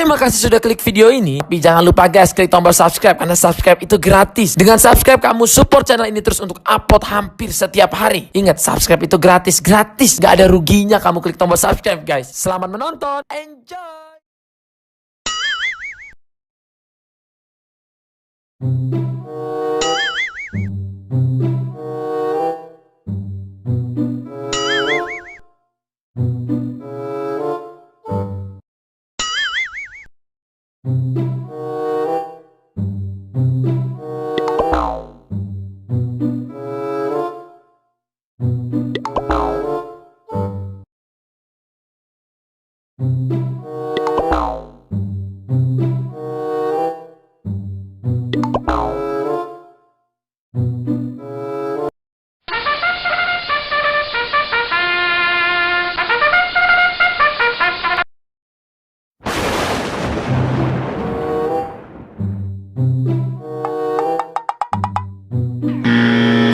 Terima kasih sudah klik video ini. Tapi jangan lupa guys, klik tombol subscribe karena subscribe itu gratis. Dengan subscribe kamu support channel ini terus untuk upload hampir setiap hari. Ingat, subscribe itu gratis. Gak ada ruginya kamu klik tombol subscribe guys. Selamat menonton. Enjoy.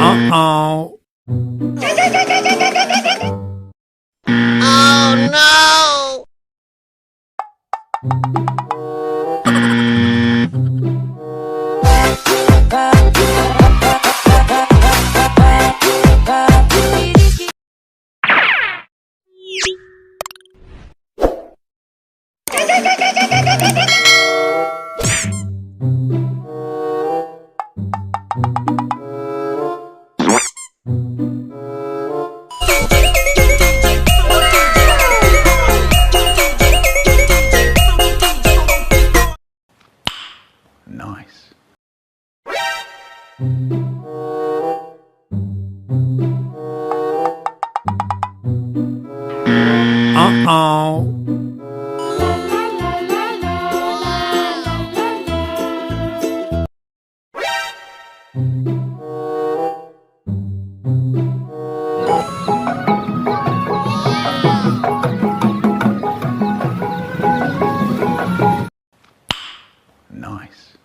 Uh-oh. Oh no! Nice. Uh-oh. Nice.